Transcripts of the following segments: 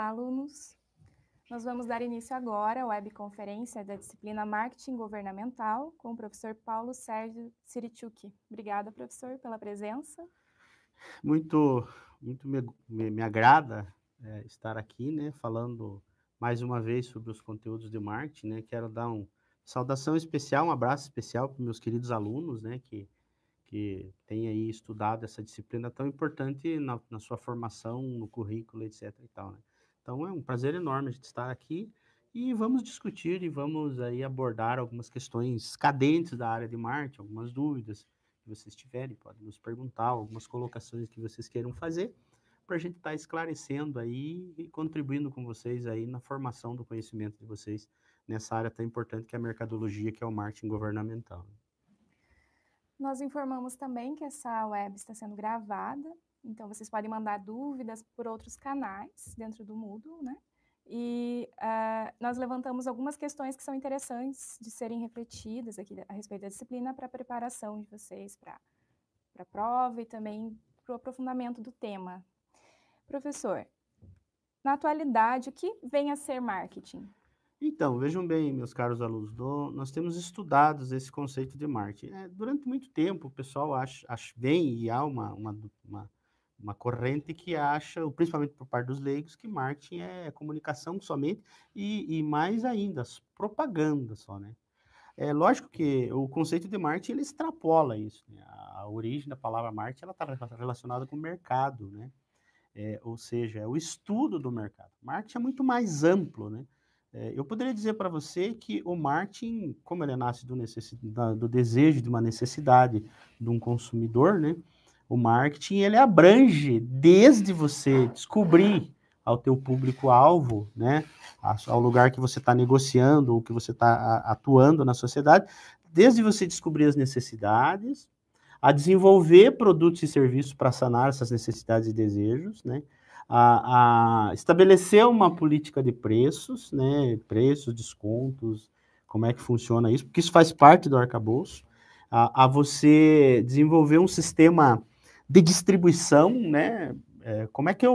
Olá, alunos! Nós vamos dar início agora à webconferência da disciplina Marketing Governamental com o professor Paulo Sérgio Sirichuk. Obrigada, professor, pela presença. Muito me agrada estar aqui, né, falando mais uma vez sobre os conteúdos de marketing, né. Quero dar uma saudação especial, um abraço especial para os meus queridos alunos, né, que têm aí estudado essa disciplina tão importante na sua formação, no currículo, etc e tal, né. Então é um prazer enorme a gente estar aqui e vamos discutir e vamos aí abordar algumas questões cadentes da área de marketing, algumas dúvidas que vocês tiverem, podem nos perguntar, algumas colocações que vocês queiram fazer, para a gente estar esclarecendo aí e contribuindo com vocês aí na formação do conhecimento de vocês nessa área tão importante que é a mercadologia, que é o marketing governamental. Nós informamos também que essa web está sendo gravada, então vocês podem mandar dúvidas por outros canais dentro do Moodle, né? E nós levantamos algumas questões que são interessantes de serem refletidas aqui a respeito da disciplina para a preparação de vocês para a prova e também para o aprofundamento do tema. Professor, na atualidade, o que vem a ser marketing? Então, vejam bem, meus caros alunos, nós temos estudado esse conceito de marketing. Durante muito tempo, o pessoal vem e há uma corrente que acha, principalmente por parte dos leigos, que marketing é comunicação somente e mais ainda, propaganda só, né? É lógico que o conceito de marketing, ele extrapola isso, né? A origem da palavra marketing, ela está relacionada com o mercado, né? Ou seja, é o estudo do mercado. Marketing é muito mais amplo, né? Eu poderia dizer para você que o marketing, como ele nasce do desejo, de uma necessidade de um consumidor, né? O marketing, ele abrange desde você descobrir ao teu público-alvo, né? Ao lugar que você está negociando ou que você está atuando na sociedade, desde você descobrir as necessidades, a desenvolver produtos e serviços para sanar essas necessidades e desejos, né? A estabelecer uma política de preços, né? Preços, descontos, como é que funciona isso, porque isso faz parte do arcabouço. A você desenvolver um sistema de distribuição, né? Como é que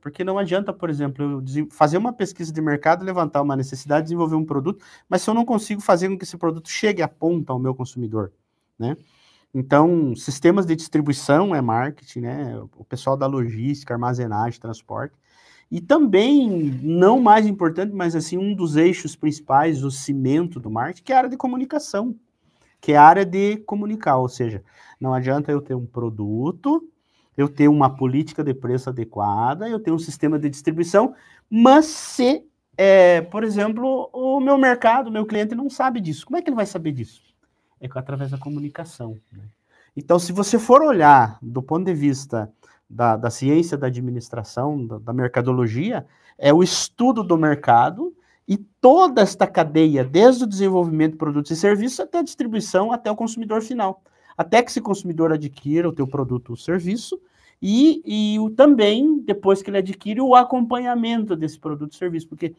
porque não adianta, por exemplo, eu fazer uma pesquisa de mercado, levantar uma necessidade, desenvolver um produto, mas se eu não consigo fazer com que esse produto chegue à ponta ao meu consumidor, né? Então, sistemas de distribuição é marketing, né? O pessoal da logística, armazenagem, transporte. E também, não mais importante, mas assim, um dos eixos principais, o cimento do marketing, que é a área de comunicação, que é a área de comunicar, ou seja, não adianta eu ter um produto, eu ter uma política de preço adequada, eu ter um sistema de distribuição, mas se, por exemplo, o meu mercado, o meu cliente não sabe disso, como é que ele vai saber disso? Através da comunicação, né? Então, se você for olhar do ponto de vista da ciência da administração, da mercadologia, é o estudo do mercado e toda esta cadeia, desde o desenvolvimento de produtos e serviços até a distribuição, até o consumidor final. Até que esse consumidor adquira o teu produto ou serviço e também, depois que ele adquire, o acompanhamento desse produto ou serviço. Porque,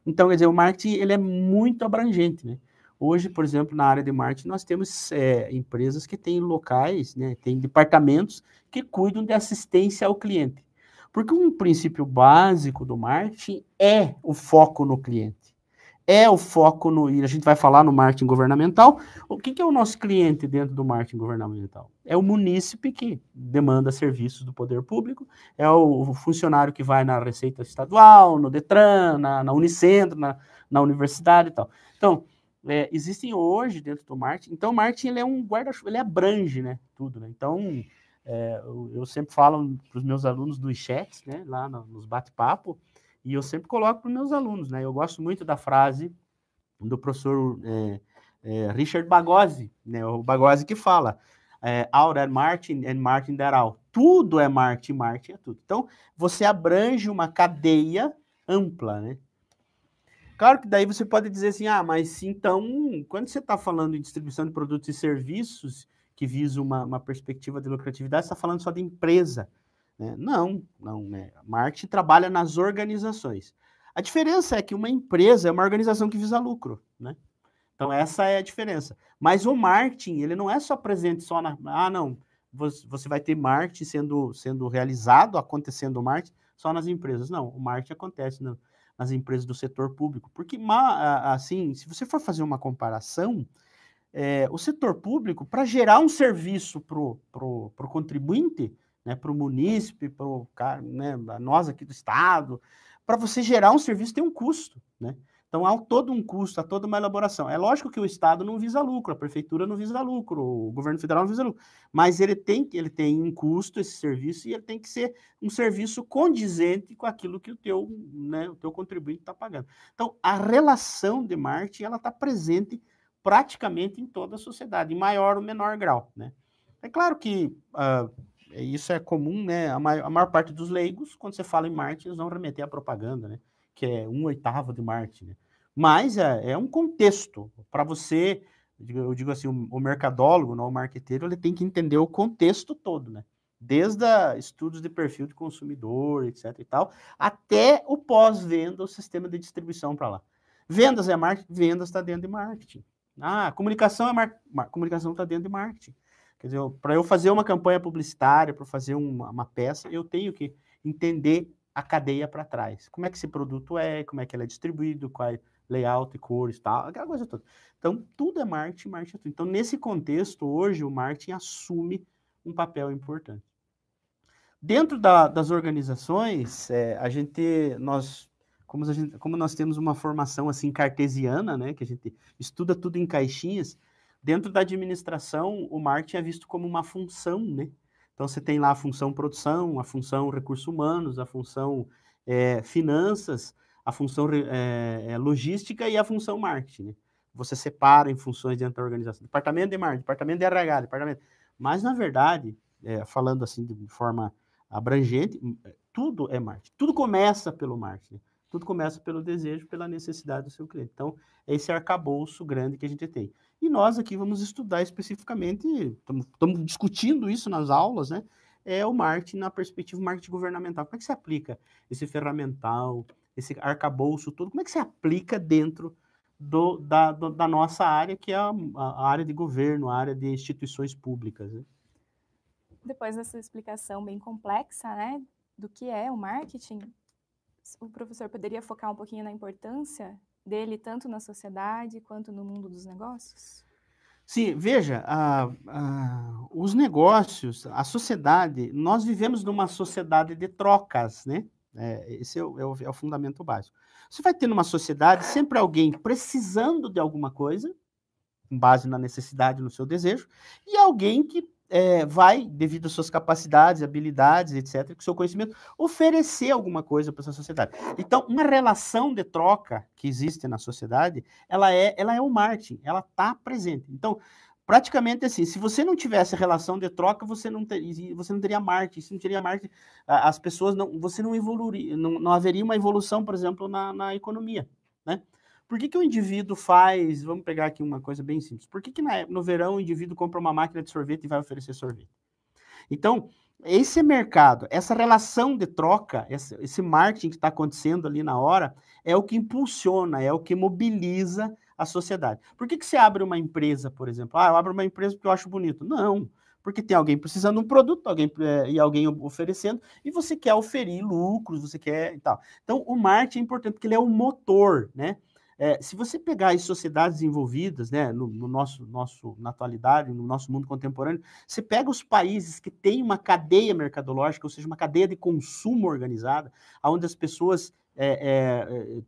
então, quer dizer, o marketing ele é muito abrangente, né? Hoje, por exemplo, na área de marketing, nós temos empresas que têm locais, né, têm departamentos que cuidam de assistência ao cliente. Porque um princípio básico do marketing é o foco no cliente. É o foco e a gente vai falar no marketing governamental. O que é o nosso cliente dentro do marketing governamental? É o munícipe que demanda serviços do poder público, é o funcionário que vai na Receita Estadual, no Detran, na Unicentro, na universidade e tal. Então, existem hoje dentro do marketing, então o marketing ele é um guarda-chuva, ele abrange, né, tudo, né? Então, eu sempre falo para os meus alunos dos chats, né, lá nos bate-papo, e eu sempre coloco para os meus alunos, né? Eu gosto muito da frase do professor Richard Bagozzi, né? O Bagozzi que fala, all that marketing and marketing that all. Tudo é marketing, marketing é tudo. Então, você abrange uma cadeia ampla, né? Claro que daí você pode dizer assim, mas então, quando você está falando em distribuição de produtos e serviços que visa uma perspectiva de lucratividade, você está falando só de empresa, né? Não, né? Marketing trabalha nas organizações. A diferença é que uma empresa é uma organização que visa lucro, né? Então, essa é a diferença. Mas o marketing, ele não é só presente só não, você vai ter marketing sendo realizado, acontecendo marketing, só nas empresas. Não, o marketing acontece nas empresas do setor público, porque, assim, se você for fazer uma comparação, o setor público, para gerar um serviço pro contribuinte, né, para o munícipe, né, nós aqui do Estado, para você gerar um serviço tem um custo, né? Então, há todo um custo, há toda uma elaboração. É lógico que o Estado não visa lucro, a prefeitura não visa lucro, o governo federal não visa lucro, mas ele tem um custo, esse serviço, e ele tem que ser um serviço condizente com aquilo que o teu contribuinte está pagando. Então, a relação de marketing, ela está presente praticamente em toda a sociedade, em maior ou menor grau, né? É claro que isso é comum, né? A maior parte dos leigos, quando você fala em marketing, eles vão remeter à propaganda, né? Que é 1/8 de marketing, né? Mas é um contexto para você, eu digo assim, o mercadólogo, não, o marqueteiro, ele tem que entender o contexto todo, né? Desde estudos de perfil de consumidor, etc e tal, até o pós-venda, o sistema de distribuição para lá. Vendas é marketing, vendas está dentro de marketing. Comunicação comunicação está dentro de marketing. Quer dizer, para eu fazer uma campanha publicitária, para fazer uma peça, eu tenho que entender a cadeia para trás. Como é que esse produto como é que ele é distribuído, qual é layout, cores, tal, aquela coisa toda. Então, tudo é marketing, marketing é tudo. Então, nesse contexto, hoje, o marketing assume um papel importante. Dentro das organizações, como nós temos uma formação assim cartesiana, né, que a gente estuda tudo em caixinhas, dentro da administração, o marketing é visto como uma função, né? Então, você tem lá a função produção, a função recursos humanos, a função finanças, a função logística e a função marketing, né? Você separa em funções dentro da organização. Departamento de marketing, departamento de RH, departamento... Mas, na verdade, falando assim de forma abrangente, tudo é marketing. Tudo começa pelo marketing. Tudo começa pelo desejo, pela necessidade do seu cliente. Então, é esse arcabouço grande que a gente tem. E nós aqui vamos estudar especificamente, estamos discutindo isso nas aulas, né? É o marketing na perspectiva marketing governamental. Como é que se aplica esse ferramental, esse arcabouço todo? Como é que se aplica dentro da nossa área, que é a área de governo, a área de instituições públicas, né? Depois dessa explicação bem complexa, né, do que é o marketing, o professor poderia focar um pouquinho na importância dele, tanto na sociedade quanto no mundo dos negócios? Sim, veja, os negócios, a sociedade, nós vivemos numa sociedade de trocas, né? Esse é o fundamento básico. Você vai ter numa sociedade sempre alguém precisando de alguma coisa, com base na necessidade, no seu desejo, e alguém que vai, devido às suas capacidades, habilidades, etc., com seu conhecimento, oferecer alguma coisa para essa sociedade. Então, uma relação de troca que existe na sociedade, ela é o marketing, ela está presente. Então, praticamente assim, se você não tivesse relação de troca, você não teria marketing. Se não teria marketing, as pessoas você não evoluiria, não haveria uma evolução, por exemplo, na economia, né? Por que o indivíduo faz... Vamos pegar aqui uma coisa bem simples. Por que no verão o indivíduo compra uma máquina de sorvete e vai oferecer sorvete? Então, esse mercado, essa relação de troca, esse marketing que está acontecendo ali na hora, é o que impulsiona, é o que mobiliza a sociedade. Por que você abre uma empresa, por exemplo? Eu abro uma empresa porque eu acho bonito. Não, porque tem alguém precisando de um produto, alguém oferecendo, e você quer oferir lucros, você quer e tal. Então, o marketing é importante, porque ele é o motor, né? Se você pegar as sociedades envolvidas, né, na atualidade, no nosso mundo contemporâneo, você pega os países que têm uma cadeia mercadológica, ou seja, uma cadeia de consumo organizada, onde as pessoas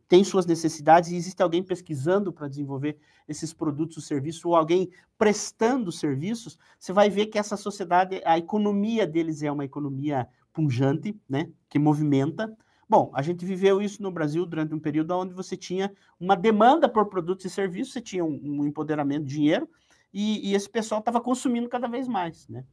têm suas necessidades e existe alguém pesquisando para desenvolver esses produtos ou serviços, ou alguém prestando serviços, você vai ver que essa sociedade, a economia deles é uma economia pujante, né, que movimenta. Bom, a gente viveu isso no Brasil durante um período onde você tinha uma demanda por produtos e serviços, você tinha um empoderamento de dinheiro, e esse pessoal estava consumindo cada vez mais, né?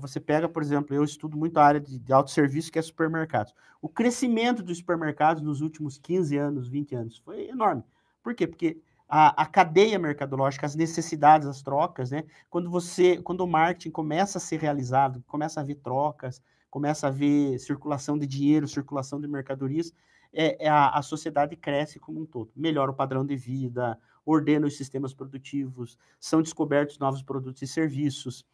Você pega, por exemplo, eu estudo muito a área de autosserviço, que é supermercados. O crescimento dos supermercados nos últimos 15 anos, 20 anos, foi enorme. Por quê? Porque a cadeia mercadológica, as necessidades, as trocas, né? Quando o marketing começa a ser realizado, começa a haver trocas, começa a haver circulação de dinheiro, circulação de mercadorias, a sociedade cresce como um todo. Melhora o padrão de vida, ordena os sistemas produtivos, são descobertos novos produtos e serviços,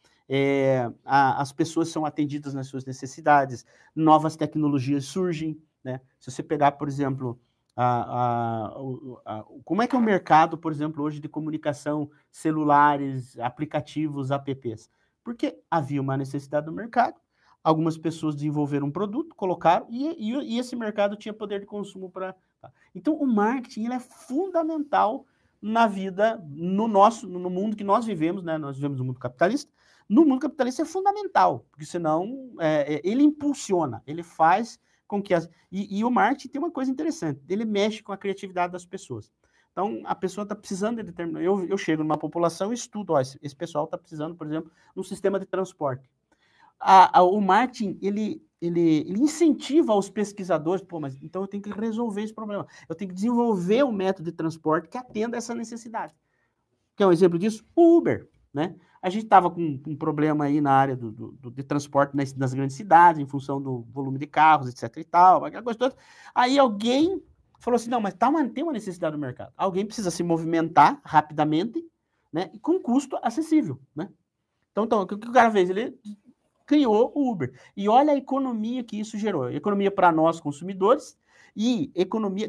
as pessoas são atendidas nas suas necessidades, novas tecnologias surgem, né? Se você pegar, por exemplo, como é que é o mercado, por exemplo, hoje de comunicação, celulares, aplicativos, apps? Porque havia uma necessidade no mercado, algumas pessoas desenvolveram um produto, colocaram, e esse mercado tinha poder de consumo para... Então, o marketing ele é fundamental na vida, no mundo que nós vivemos, né? Nós vivemos no mundo capitalista. No mundo capitalista é fundamental, porque senão ele impulsiona, ele faz com que e o marketing tem uma coisa interessante, ele mexe com a criatividade das pessoas. Então, a pessoa está precisando de determinado... Eu chego numa população e estudo, esse pessoal está precisando, por exemplo, de um sistema de transporte. O marketing, ele incentiva os pesquisadores, mas então eu tenho que resolver esse problema. Eu tenho que desenvolver um método de transporte que atenda a essa necessidade. Quer um exemplo disso? O Uber, né? A gente estava com um problema aí na área de transporte nas grandes cidades, em função do volume de carros, etc e tal, aquela coisa toda. Aí alguém falou assim, não, mas tem uma necessidade no mercado. Alguém precisa se movimentar rapidamente, né? E com custo acessível, né? Então, o que o cara fez? Ele criou o Uber. E olha a economia que isso gerou. Economia para nós, consumidores, e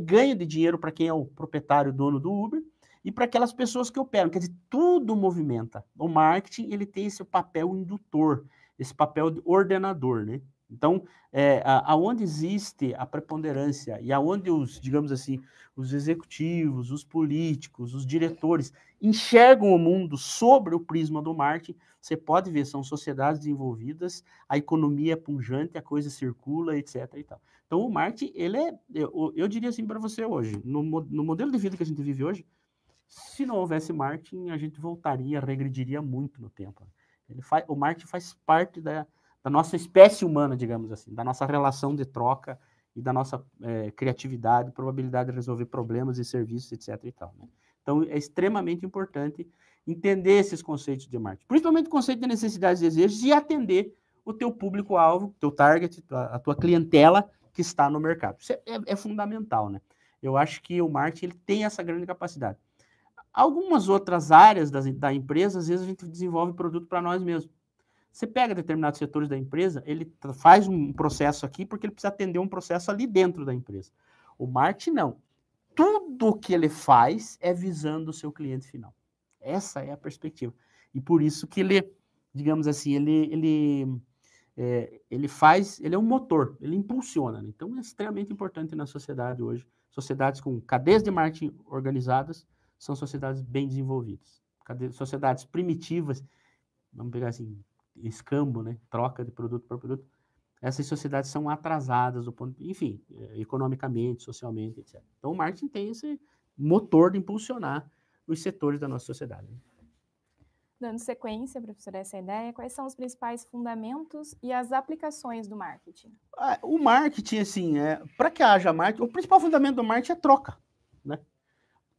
ganho de dinheiro para quem é o proprietário, dono do Uber, e para aquelas pessoas que operam. Quer dizer, tudo movimenta. O marketing, ele tem esse papel indutor, esse papel de ordenador, né? Então, aonde existe a preponderância e aonde digamos assim, os executivos, os políticos, os diretores enxergam o mundo sobre o prisma do marketing, você pode ver, são sociedades desenvolvidas, a economia é pujante, a coisa circula, etc. E tal. Então, o marketing, eu diria assim para você hoje, no modelo de vida que a gente vive hoje, se não houvesse marketing, a gente regrediria muito no tempo. O marketing faz parte da nossa espécie humana, digamos assim, da nossa relação de troca e da nossa criatividade, probabilidade de resolver problemas e serviços, etc. E tal, né? Então, é extremamente importante entender esses conceitos de marketing, principalmente o conceito de necessidades e desejos, e atender o teu público-alvo, o teu target, a tua clientela que está no mercado. Isso é fundamental, né? Eu acho que o marketing ele tem essa grande capacidade. Algumas outras áreas da empresa, às vezes a gente desenvolve produto para nós mesmos. Você pega determinados setores da empresa, ele faz um processo aqui porque ele precisa atender um processo ali dentro da empresa. O marketing não. Tudo que ele faz é visando o seu cliente final. Essa é a perspectiva. E por isso que ele, digamos assim, ele é um motor, ele impulsiona. Né? Então é extremamente importante na sociedade hoje. Sociedades com cadeias de marketing organizadas são sociedades bem desenvolvidas. Sociedades primitivas, vamos pegar assim, escambo, né? Troca de produto por produto. Essas sociedades são atrasadas, enfim, economicamente, socialmente, etc. Então, o marketing tem esse motor de impulsionar os setores da nossa sociedade. Dando sequência, professor, a essa ideia, quais são os principais fundamentos e as aplicações do marketing? O marketing, assim, para que haja marketing, o principal fundamento do marketing é troca, né?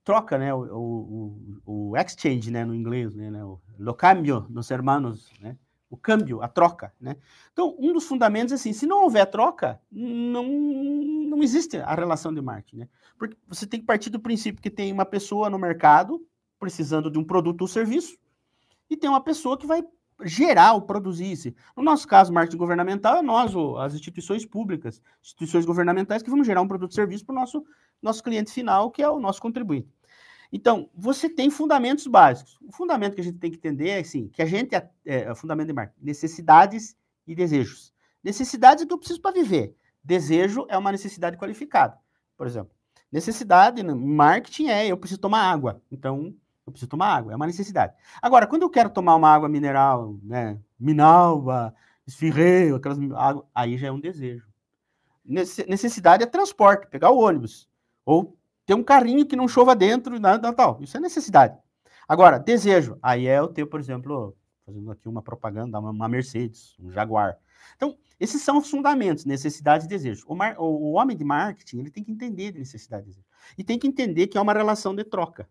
Troca, né? O exchange, né? No inglês, né? O cambio dos hermanos, né? O câmbio, a troca, né? Então, um dos fundamentos é assim, se não houver troca, não existe a relação de marketing, né? Porque você tem que partir do princípio que tem uma pessoa no mercado precisando de um produto ou serviço e tem uma pessoa que vai gerar ou produzir isso. No nosso caso, marketing governamental é nós, as instituições públicas, instituições governamentais que vamos gerar um produto ou serviço para o nosso cliente final, que é o nosso contribuinte. Então, você tem fundamentos básicos. O fundamento que a gente tem que entender é assim, que a gente é o fundamento de marketing, necessidades e desejos. Necessidades é que eu preciso para viver. Desejo é uma necessidade qualificada. Por exemplo, necessidade no marketing eu preciso tomar água. Então, eu preciso tomar água, é uma necessidade. Agora, quando eu quero tomar uma água mineral, né, Minalba, Esfirreio, aquelas água, aí já é um desejo. Necessidade é transporte, pegar o ônibus. Ou ter um carrinho que não chova dentro, nada tal. Isso é necessidade. Agora, desejo. Aí é eu ter, por exemplo, fazendo aqui uma propaganda, uma Mercedes, um Jaguar. Então, esses são os fundamentos, necessidade e desejo. O homem de marketing, ele tem que entender de necessidade e desejo. E tem que entender que é uma relação de troca.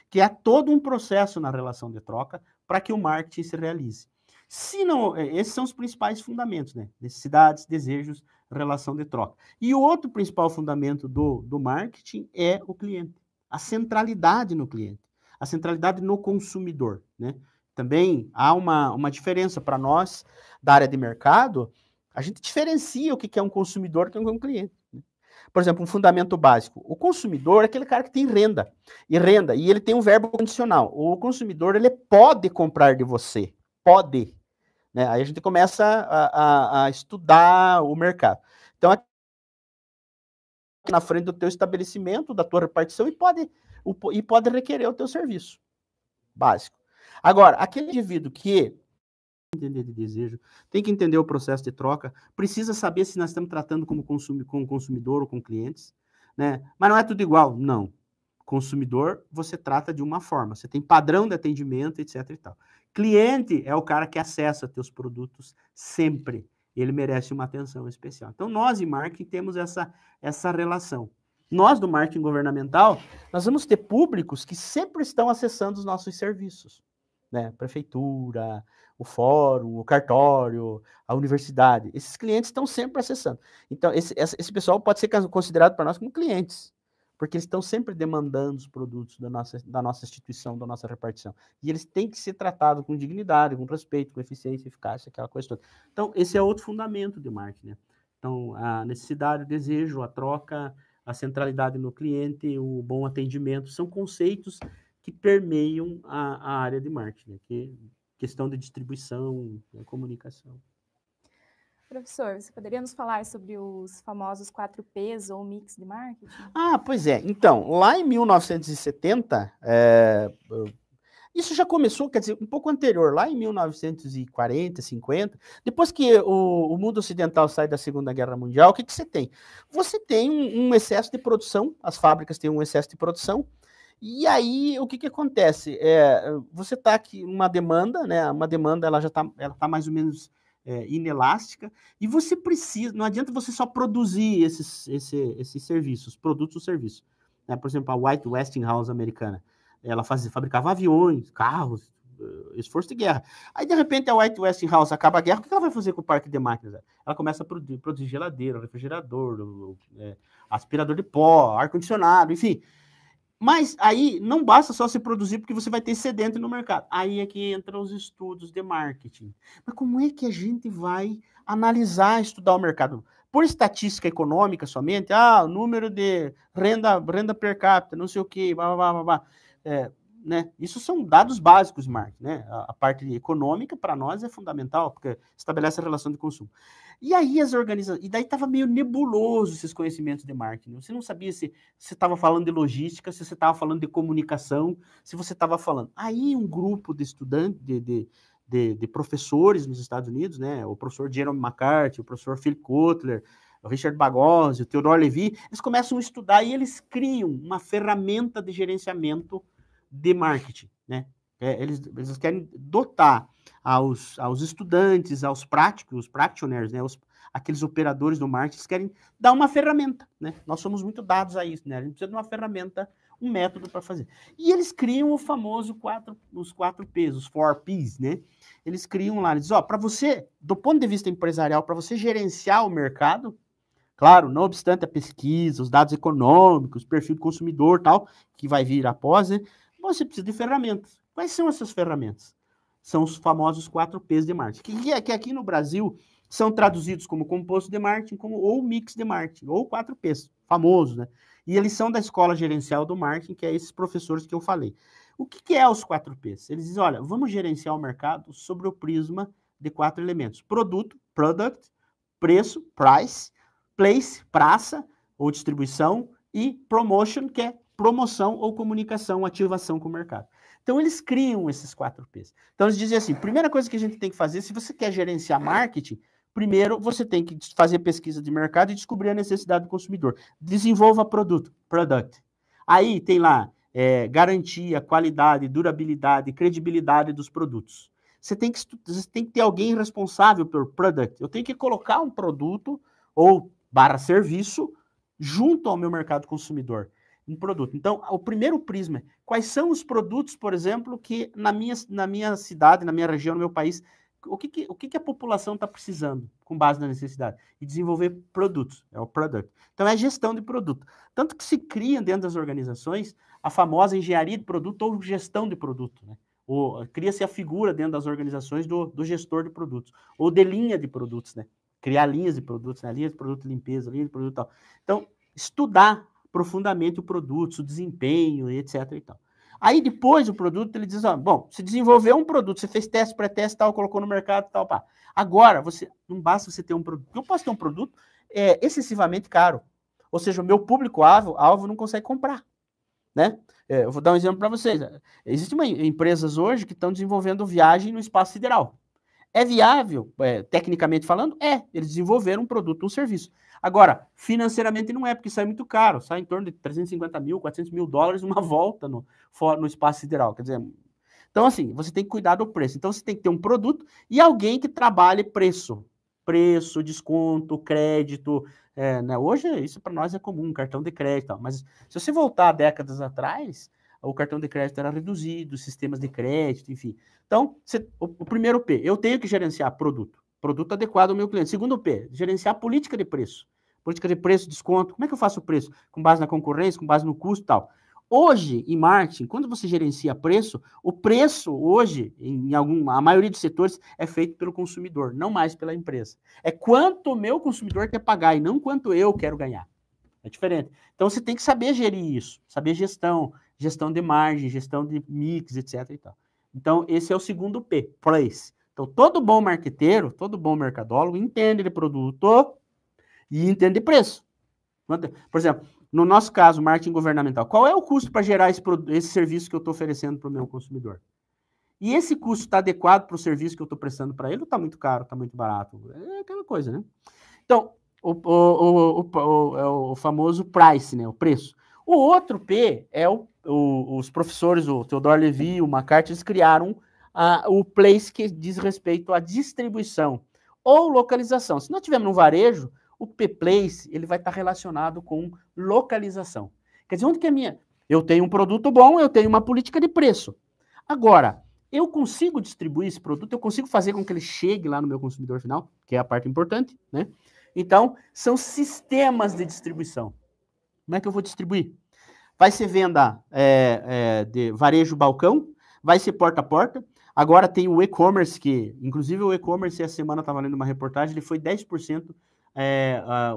Que há todo um processo na relação de troca para que o marketing se realize. Se não, esses são os principais fundamentos, né? Necessidades, desejos, relação de troca. E o outro principal fundamento do marketing é o cliente. A centralidade no cliente. A centralidade no consumidor, né? também há uma diferença para nós da área de mercado. A gente diferencia o que é um consumidor e o que é um cliente. Por exemplo, um fundamento básico. O consumidor é aquele cara que tem renda, e ele tem um verbo condicional. O consumidor, ele pode comprar de você, pode. Né? Aí a gente começa a estudar o mercado. Então, aqui na frente do teu estabelecimento, da tua repartição, e pode requerer o teu serviço básico. Agora, aquele indivíduo que entender de desejo, tem que entender o processo de troca, precisa saber se nós estamos tratando com consumidor ou com clientes, né? Mas não é tudo igual, não. Consumidor, você trata de uma forma, você tem padrão de atendimento, etc e tal. Cliente é o cara que acessa teus produtos sempre, ele merece uma atenção especial. Então, nós em marketing temos essa relação. Nós do marketing governamental, nós vamos ter públicos que sempre estão acessando os nossos serviços, né? Prefeitura, o fórum, o cartório, a universidade. Esses clientes estão sempre acessando. Então, esse pessoal pode ser considerado para nós como clientes, porque eles estão sempre demandando os produtos da nossa instituição, da nossa repartição. E eles têm que ser tratados com dignidade, com respeito, com eficiência, eficácia, aquela coisa toda. Então, esse é outro fundamento de marketing, né? Então, a necessidade, o desejo, a troca, a centralidade no cliente, o bom atendimento, são conceitos que permeiam a área de marketing, né? Que questão de distribuição, comunicação. Professor, você poderia nos falar sobre os famosos 4Ps ou mix de marketing? Pois é. Então, lá em 1970, isso já começou, quer dizer, um pouco anterior, lá em 1940, 50, depois que o mundo ocidental sai da Segunda Guerra Mundial, o que você tem? Você tem um excesso de produção, as fábricas têm um excesso de produção, e aí, o que acontece? Você está aqui uma demanda, né? Uma demanda, ela tá mais ou menos inelástica, e você precisa, não adianta você só produzir esses serviços, produtos ou serviços. Né? Por exemplo, a White Westinghouse americana, ela fabricava aviões, carros, esforço de guerra. Aí, de repente, a White Westinghouse acaba a guerra, o que ela vai fazer com o parque de máquinas? Ela começa a produzir geladeira, refrigerador, aspirador de pó, ar-condicionado, enfim. Mas aí não basta só se produzir, porque você vai ter excedente no mercado. Aí é que entram os estudos de marketing. Mas como é que a gente vai analisar, estudar o mercado? Por estatística econômica somente, o número de renda per capita, não sei o quê, blá, blá, blá, blá. Né? Isso são dados básicos de marketing. Né? A parte econômica, para nós, é fundamental, porque estabelece a relação de consumo. E aí as organizações... E daí estava meio nebuloso esses conhecimentos de marketing. Você não sabia se você estava falando de logística, se você estava falando de comunicação, se você estava falando... Aí um grupo de estudantes, de professores nos Estados Unidos, né? O professor Jerome McCarthy, o professor Philip Kotler, o Richard Bagossi, o Theodore Levy, eles começam a estudar e eles criam uma ferramenta de gerenciamento de marketing, né? Eles querem dotar aos estudantes, aos práticos, os practitioners, né? Aqueles operadores do marketing, eles querem dar uma ferramenta, né? Nós somos muito dados a isso, né? A gente precisa de uma ferramenta, um método para fazer. E eles criam o famoso os 4Ps, os 4Ps, né? Eles criam lá, eles dizem, para você, do ponto de vista empresarial, para você gerenciar o mercado, claro, não obstante a pesquisa, os dados econômicos, perfil do consumidor, tal, que vai vir após, né? Você precisa de ferramentas. Quais são essas ferramentas? São os famosos 4Ps de marketing, que aqui no Brasil são traduzidos como composto de marketing, ou mix de marketing, ou 4Ps, famosos, né? E eles são da escola gerencial do marketing, que é esses professores que eu falei. O que é os 4Ps? Eles dizem, olha, vamos gerenciar o mercado sobre o prisma de 4 elementos. Produto, product, preço, price, place, praça ou distribuição, e promotion, que é promoção ou comunicação, ativação com o mercado. Então, eles criam esses 4Ps. Então, eles dizem assim, primeira coisa que a gente tem que fazer, se você quer gerenciar marketing, primeiro você tem que fazer pesquisa de mercado e descobrir a necessidade do consumidor. Desenvolva produto, product. Aí tem lá garantia, qualidade, durabilidade, credibilidade dos produtos. Você tem que ter alguém responsável por product. Eu tenho que colocar um produto ou /serviço junto ao meu mercado consumidor. Um produto. Então, o primeiro prisma é quais são os produtos, por exemplo, que na minha cidade, na minha região, no meu país, o que a população está precisando com base na necessidade? E desenvolver produtos, é o product. Então, é gestão de produto. Tanto que se cria dentro das organizações a famosa engenharia de produto ou gestão de produto, né? Cria-se a figura dentro das organizações do gestor de produtos, ou de linha de produtos, né? Criar linhas de produtos, né? Linha de produto de limpeza, linha de produto e tal. Então, estudar profundamente o produto, o desempenho, etc. e tal. Aí, depois, o produto, ele diz, bom, você desenvolveu um produto, você fez teste, pré-teste, tal, colocou no mercado, tal, pá. Agora, não basta você ter um produto. Eu posso ter um produto excessivamente caro. Ou seja, o meu público-alvo não consegue comprar, né? Eu vou dar um exemplo para vocês. Existem empresas hoje que estão desenvolvendo viagem no espaço sideral. É viável, tecnicamente falando? Eles desenvolveram um produto, um serviço. Agora, financeiramente não é, porque sai muito caro. Sai em torno de 350 mil, 400 mil dólares uma volta no espaço sideral. Quer dizer, então assim, você tem que cuidar do preço. Então você tem que ter um produto e alguém que trabalhe preço. Preço, desconto, crédito. Né? Hoje isso para nós é comum, cartão de crédito. Mas se você voltar décadas atrás, o cartão de crédito era reduzido, sistemas de crédito, enfim. Então, o primeiro P, eu tenho que gerenciar produto adequado ao meu cliente. Segundo P, gerenciar política de preço. Política de preço, desconto. Como é que eu faço o preço? Com base na concorrência, com base no custo e tal. Hoje, em marketing, quando você gerencia preço, o preço hoje, a maioria dos setores, é feito pelo consumidor, não mais pela empresa. É quanto o meu consumidor quer pagar e não quanto eu quero ganhar. É diferente. Então, você tem que saber gerir isso, saber gestão de margem, gestão de mix, etc. e tal. Então, esse é o segundo P, place. Então, todo bom marqueteiro, todo bom mercadólogo entende de produto e entende de preço. Por exemplo, no nosso caso, marketing governamental, qual é o custo para gerar esse serviço que eu estou oferecendo para o meu consumidor? E esse custo está adequado para o serviço que eu estou prestando para ele ou está muito caro, está muito barato? É aquela coisa, né? Então, é o famoso price, né? O preço. O outro P é os professores, o Theodore Levy, o McCarthy, eles criaram o place, que diz respeito à distribuição ou localização. Se nós tivermos no varejo, o P-Place ele vai estar relacionado com localização. Quer dizer, onde que é minha? Eu tenho um produto bom, eu tenho uma política de preço. Agora, eu consigo distribuir esse produto, eu consigo fazer com que ele chegue lá no meu consumidor final, que é a parte importante, né? Então, são sistemas de distribuição. Como é que eu vou distribuir? Vai ser venda de varejo balcão, vai ser porta a porta. Agora tem o e-commerce, que, inclusive o e-commerce, essa semana estava lendo uma reportagem, ele foi 10%,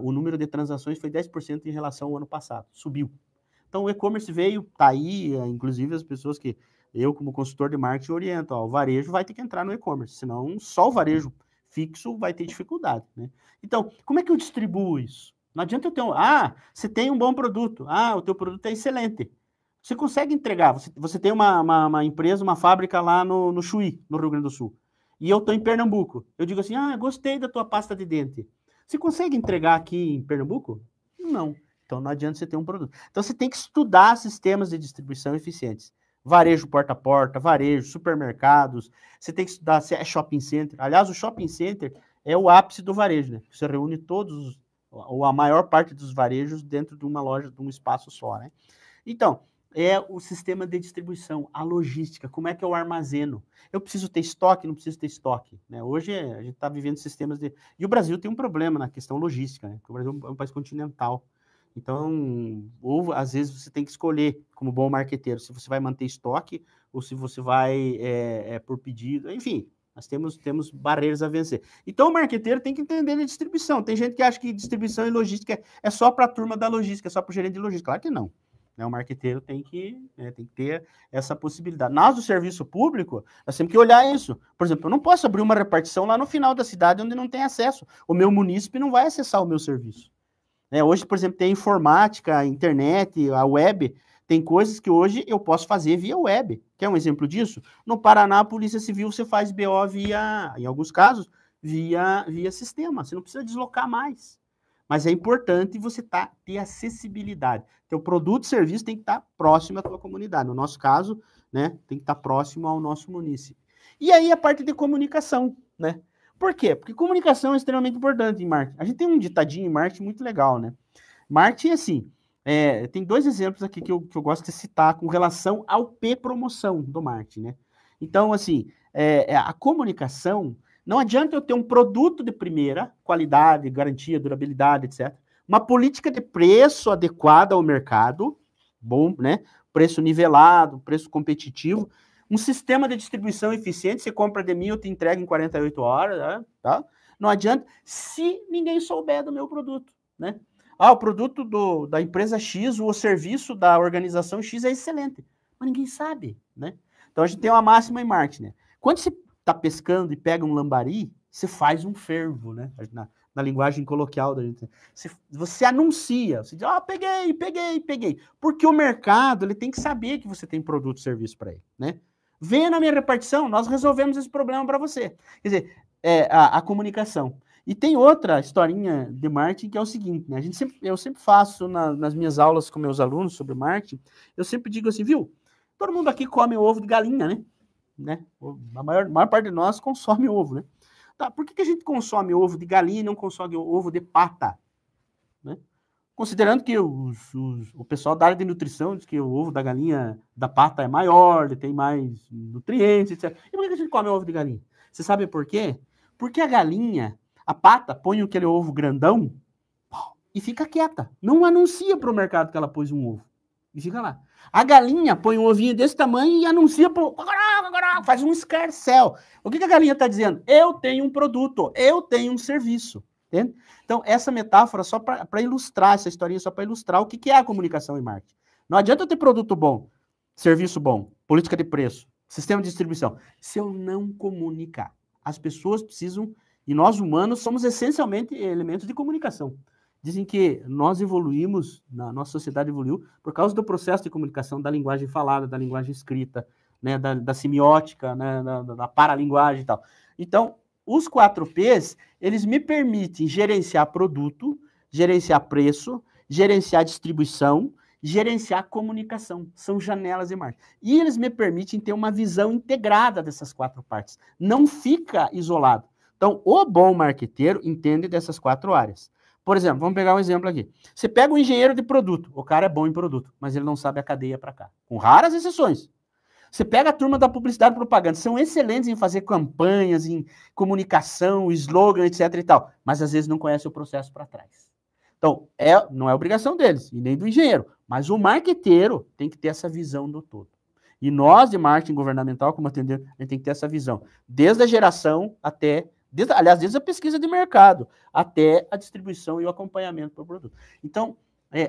o número de transações foi 10% em relação ao ano passado, subiu. Então o e-commerce veio, tá aí, inclusive as pessoas que eu, como consultor de marketing, oriento, o varejo vai ter que entrar no e-commerce, senão só o varejo fixo vai ter dificuldade, né? Então, como é que eu distribuo isso? Não adianta eu ter você tem um bom produto, o teu produto é excelente. Você consegue entregar, você tem uma empresa, uma fábrica lá no Chuí, no Rio Grande do Sul, e eu estou em Pernambuco. Eu digo assim, gostei da tua pasta de dente. Você consegue entregar aqui em Pernambuco? Não. Então não adianta você ter um produto. Então você tem que estudar sistemas de distribuição eficientes. Varejo porta a porta, varejo, supermercados. Você tem que estudar se é shopping center. Aliás, o shopping center é o ápice do varejo, né? Você reúne todos, ou a maior parte dos varejos dentro de uma loja, de um espaço só, né? Então, é o sistema de distribuição, a logística, como é que eu armazeno? Eu preciso ter estoque, não preciso ter estoque, né? Hoje a gente está vivendo sistemas de... E o Brasil tem um problema na questão logística, né? Porque o Brasil é um país continental. Então, ou às vezes você tem que escolher, como bom marqueteiro, se você vai manter estoque ou se você vai por pedido, enfim, nós temos barreiras a vencer. Então, o marqueteiro tem que entender a distribuição. Tem gente que acha que distribuição e logística é só para a turma da logística, é só para o gerente de logística. Claro que não. O marqueteiro tem que ter essa possibilidade. Nós, do serviço público, nós temos que olhar isso. Por exemplo, eu não posso abrir uma repartição lá no final da cidade onde não tem acesso. O meu munícipe não vai acessar o meu serviço. Hoje, por exemplo, tem a informática, a internet, a web, tem coisas que hoje eu posso fazer via web. Quer um exemplo disso? No Paraná, a Polícia Civil, você faz BO em alguns casos, via sistema. Você não precisa deslocar mais. Mas é importante você ter acessibilidade. Teu produto e serviço tem que estar próximo à tua comunidade. No nosso caso, né, tem que estar próximo ao nosso município. E aí a parte de comunicação, né? Por quê? Porque comunicação é extremamente importante em marketing. A gente tem um ditadinho em marketing muito legal, né? Marketing, assim, tem dois exemplos aqui que eu gosto de citar com relação ao P-promoção do marketing, né? Então, assim, a comunicação, não adianta eu ter um produto de primeira qualidade, garantia, durabilidade, etc. Uma política de preço adequada ao mercado, bom, né? Preço nivelado, preço competitivo, Um sistema de distribuição eficiente, você compra de mim, eu te entrego em 48 horas, né? Tá? Não adianta se ninguém souber do meu produto, né? O produto da empresa X, o serviço da organização X é excelente, mas ninguém sabe, né? Então a gente tem uma máxima em marketing, né? Quando você está pescando e pega um lambari, você faz um fervo, né? Na linguagem coloquial da gente. Você anuncia, você diz, peguei. Porque o mercado, ele tem que saber que você tem produto e serviço para ele, né? Venha na minha repartição, nós resolvemos esse problema para você. Quer dizer, a comunicação. E tem outra historinha de marketing que é o seguinte, né? Eu sempre faço nas minhas aulas com meus alunos sobre marketing, eu sempre digo assim, viu? Todo mundo aqui come ovo de galinha, né? A maior parte de nós consome ovo, né? Tá, por que a gente consome ovo de galinha e não consome ovo de pata? Né? Considerando que o pessoal da área de nutrição diz que o ovo da galinha da pata é maior, ele tem mais nutrientes, etc. E por que a gente come ovo de galinha? Você sabe por quê? Porque a galinha, a pata, põe aquele ovo grandão e fica quieta. Não anuncia para o mercado que ela pôs um ovo. E fica lá. A galinha põe um ovinho desse tamanho e anuncia pro... faz um escarcéu. O que a galinha está dizendo? Eu tenho um produto, eu tenho um serviço. Entende? Então, essa metáfora só para ilustrar, essa historinha só para ilustrar o que é a comunicação e marketing. Não adianta eu ter produto bom, serviço bom, política de preço, sistema de distribuição, se eu não comunicar. As pessoas precisam, e nós humanos somos essencialmente elementos de comunicação. Dizem que nós evoluímos, a nossa sociedade evoluiu, por causa do processo de comunicação, da linguagem falada, da linguagem escrita, né, da semiótica, né, da paralinguagem e tal. Então, os 4Ps, eles me permitem gerenciar produto, gerenciar preço, gerenciar distribuição, gerenciar comunicação. São janelas de marketing. E eles me permitem ter uma visão integrada dessas 4 partes. Não fica isolado. Então, o bom marqueteiro entende dessas 4 áreas. Por exemplo, vamos pegar um exemplo aqui. Você pega um engenheiro de produto, o cara é bom em produto, mas ele não sabe a cadeia para cá. Com raras exceções. Você pega a turma da publicidade e propaganda, são excelentes em fazer campanhas, em comunicação, slogan, etc e tal, mas às vezes não conhece o processo para trás. Então, não é obrigação deles, e nem do engenheiro, mas o marqueteiro tem que ter essa visão do todo. E nós, de marketing governamental, como atendente, a gente tem que ter essa visão, desde a geração até... desde a pesquisa de mercado até a distribuição e o acompanhamento do produto. Então,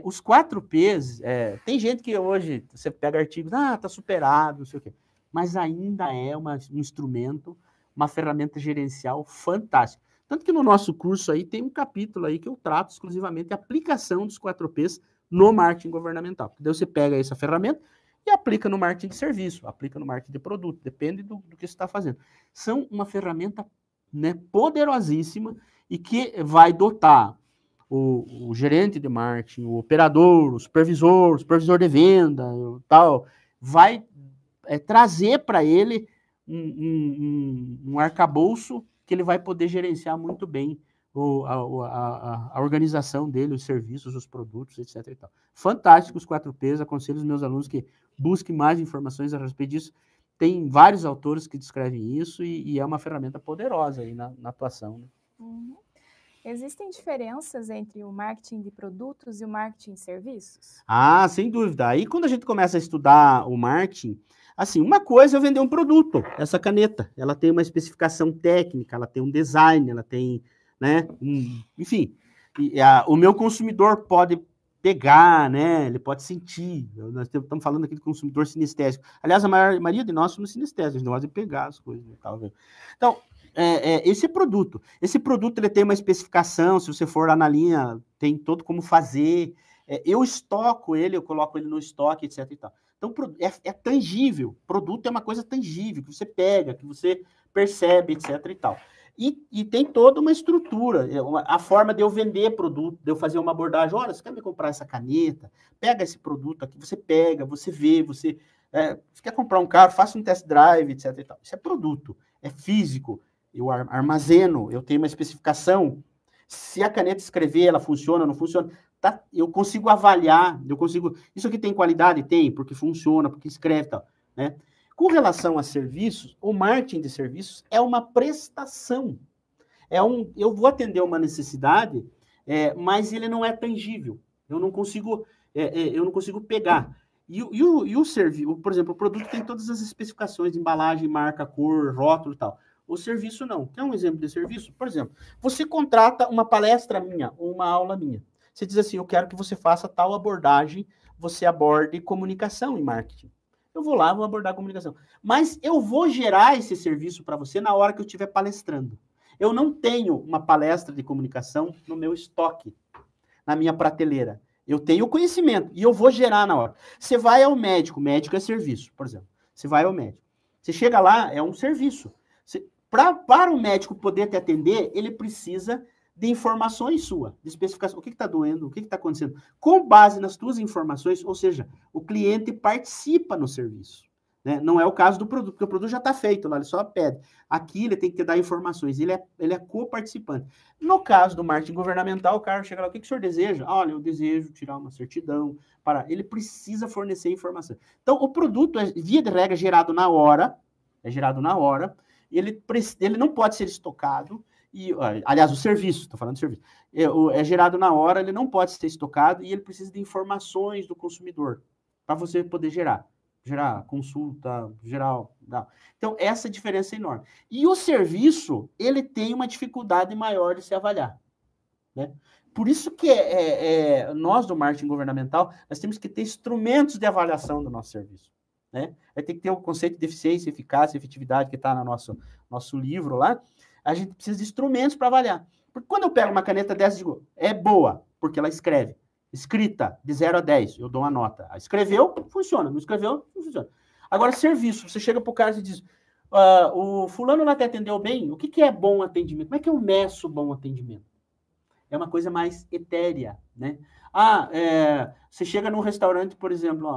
os 4Ps, tem gente que hoje, você pega artigos, tá superado, não sei o quê, mas ainda é um instrumento, uma ferramenta gerencial fantástica. Tanto que no nosso curso aí tem um capítulo aí que eu trato exclusivamente a aplicação dos 4Ps no marketing governamental. Daí você pega essa ferramenta e aplica no marketing de serviço, aplica no marketing de produto, depende do que você está fazendo. São uma ferramenta, né, poderosíssima e que vai dotar o gerente de marketing, o operador, o supervisor de venda, tal, vai trazer para ele um arcabouço que ele vai poder gerenciar muito bem a organização dele, os serviços, os produtos, etc. E tal. Fantástico os 4Ps, aconselho os meus alunos que busquem mais informações a respeito disso. Tem vários autores que descrevem isso e é uma ferramenta poderosa aí na atuação. Né? Uhum. Existem diferenças entre o marketing de produtos e o marketing de serviços? Sem dúvida. Aí quando a gente começa a estudar o marketing, assim, uma coisa é eu vender um produto, essa caneta, ela tem uma especificação técnica, ela tem um design, ela tem, né, enfim, o meu consumidor pode pegar, né, ele pode sentir, nós estamos falando aqui de consumidor sinestésico, aliás, a maioria de nós somos sinestésicos, nós de pegar as coisas, tal. Então, esse produto ele tem uma especificação, se você for lá na linha, tem todo como fazer, eu estoco ele, eu coloco ele no estoque, etc e tal. Então, é tangível, produto é uma coisa tangível, que você pega, que você percebe, etc e tal. E tem toda uma estrutura, a forma de eu vender produto, de eu fazer uma abordagem, olha, você quer me comprar essa caneta? Pega esse produto aqui, você pega, você vê, você quer comprar um carro, faça um test drive, etc e tal. Isso é produto, é físico, eu armazeno, eu tenho uma especificação, se a caneta escrever, ela funciona, não funciona, tá? Eu consigo avaliar, isso aqui tem qualidade? Tem, porque funciona, porque escreve e tal, né? Com relação a serviços, o marketing de serviços é uma prestação, eu vou atender uma necessidade, mas ele não é tangível, eu não consigo pegar. E o serviço, por exemplo, o produto tem todas as especificações de embalagem, marca, cor, rótulo e tal. O serviço não. Quer um exemplo de serviço? Por exemplo, você contrata uma palestra minha ou uma aula minha. Você diz assim, eu quero que você faça tal abordagem, você aborde comunicação e marketing. Eu vou lá, vou abordar comunicação. Mas eu vou gerar esse serviço para você na hora que eu estiver palestrando. Eu não tenho uma palestra de comunicação no meu estoque, na minha prateleira. Eu tenho o conhecimento e eu vou gerar na hora. Você vai ao médico é serviço, por exemplo. Você vai ao médico. Você chega lá, é um serviço. Para o médico poder te atender, ele precisa de informações suas, de especificação. O que está doendo, o que está acontecendo. Com base nas tuas informações, ou seja, o cliente participa no serviço. Né? Não é o caso do produto, porque o produto já está feito lá, ele só pede. Aqui ele tem que te dar informações, ele é co-participante. No caso do marketing governamental, o cara chega lá, o que o senhor deseja? Olha, eu desejo tirar uma certidão. Ele precisa fornecer informação. Então, o produto é, via de regra, gerado na hora, ele não pode ser estocado, aliás, o serviço, estou falando de serviço, é gerado na hora, ele não pode ser estocado e ele precisa de informações do consumidor para você poder gerar consulta, geral. Não. Então, essa diferença é enorme. E o serviço, ele tem uma dificuldade maior de se avaliar. Né? Por isso que nós, do marketing governamental, nós temos que ter instrumentos de avaliação do nosso serviço. Né? Tem que ter o conceito de eficiência, eficácia, efetividade, que está no nosso livro lá. A gente precisa de instrumentos para avaliar. Porque quando eu pego uma caneta dessa e digo, é boa, porque ela escreve. Escrita, de 0 a 10, eu dou uma nota. Escreveu, funciona. Não escreveu, não funciona. Agora, serviço. Você chega para o cara e diz, o fulano lá te atendeu bem? O que é bom atendimento? Como é que eu meço bom atendimento? É uma coisa mais etérea, né? Você chega num restaurante, por exemplo,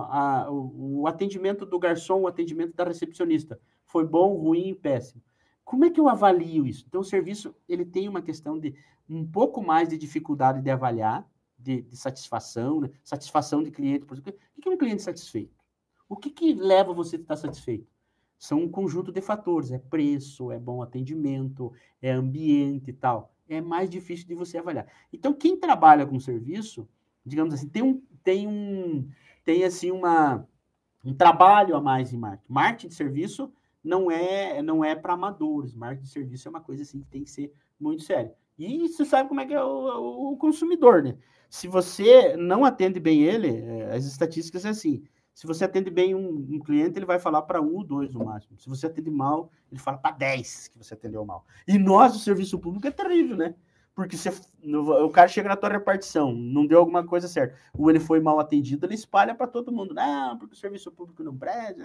o atendimento do garçom, o atendimento da recepcionista, foi bom, ruim, péssimo. Como é que eu avalio isso? Então, o serviço, ele tem uma questão de um pouco mais de dificuldade de avaliar, de satisfação, né? Satisfação de cliente. Por exemplo. O que é um cliente satisfeito? O que leva você a estar satisfeito? São um conjunto de fatores. É preço, é bom atendimento, é ambiente e tal. É mais difícil de você avaliar. Então, quem trabalha com serviço, digamos assim, tem assim um trabalho a mais em marketing. Marketing de serviço não é para amadores. Marketing de serviço é uma coisa assim que tem que ser muito séria. E você sabe como é que é o consumidor, né? Se você não atende bem ele, as estatísticas é assim, se você atende bem um cliente, ele vai falar para 1 ou 2 no máximo. Se você atende mal, ele fala para 10 que você atendeu mal. E nós, o serviço público, é terrível, né? Porque o cara chega na tua repartição, não deu alguma coisa certa, ou ele foi mal atendido, ele espalha para todo mundo. Não, porque o serviço público não presta,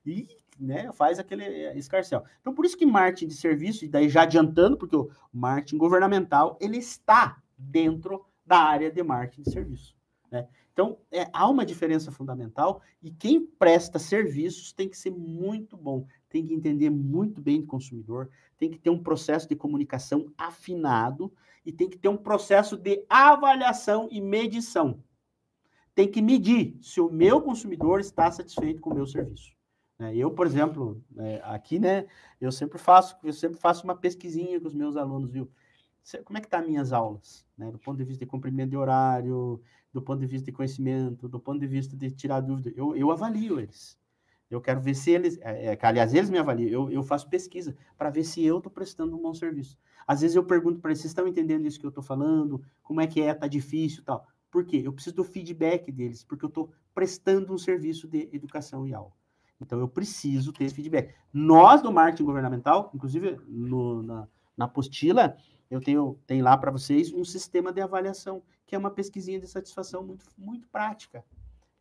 e né, faz aquele escarcéu. Então, por isso que marketing de serviço, e daí já adiantando, porque o marketing governamental, ele está dentro da área de marketing de serviço. Né? Então, há uma diferença fundamental e quem presta serviços tem que ser muito bom, tem que entender muito bem do consumidor, tem que ter um processo de comunicação afinado e tem que ter um processo de avaliação e medição. Tem que medir se o meu consumidor está satisfeito com o meu serviço. Eu, por exemplo, aqui, né, eu sempre faço uma pesquisinha com os meus alunos, viu? Como é que estão as minhas aulas? Né? Do ponto de vista de cumprimento de horário, do ponto de vista de conhecimento, do ponto de vista de tirar dúvida. Eu avalio eles. Eu quero ver se eles... aliás, eles me avaliam. Eu faço pesquisa para ver se eu estou prestando um bom serviço. Às vezes eu pergunto para eles, vocês estão entendendo isso que eu estou falando? Como é que está difícil e tal? Por quê? Eu preciso do feedback deles, porque eu estou prestando um serviço de educação e aula. Então, eu preciso ter esse feedback. Nós, do marketing governamental, inclusive na apostila, eu tenho lá para vocês um sistema de avaliação, que é uma pesquisinha de satisfação muito, muito prática,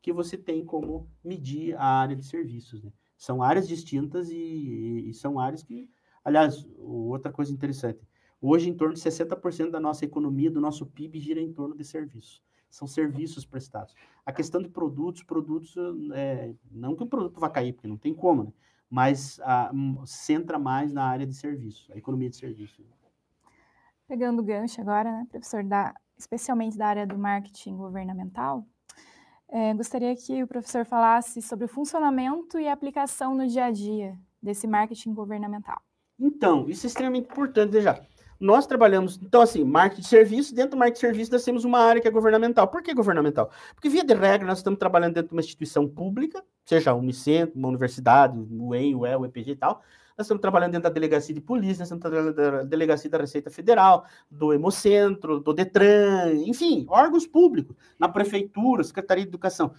que você tem como medir a área de serviços. Né? São áreas distintas e são áreas que... Aliás, outra coisa interessante, hoje em torno de 60% da nossa economia, do nosso PIB, gira em torno de serviços. São serviços prestados. A questão de produtos, não que o produto vá cair, porque não tem como, né? Mas centra mais na área de serviços, a economia de serviços. Pegando o gancho agora, né, professor, especialmente da área do marketing governamental, gostaria que o professor falasse sobre o funcionamento e a aplicação no dia a dia desse marketing governamental. Então, isso é extremamente importante. Veja, Nós trabalhamos, então assim, marketing de serviço, dentro do marketing de serviço nós temos uma área que é governamental. Por que governamental? Porque, via de regra, nós estamos trabalhando dentro de uma instituição pública, seja um Unicentro, uma universidade, o UEM, o EL, o EPG e tal. Nós estamos trabalhando dentro da delegacia de polícia, nós estamos trabalhando da delegacia da Receita Federal, do Hemocentro, do Detran, enfim, órgãos públicos, na prefeitura, Secretaria de Educação.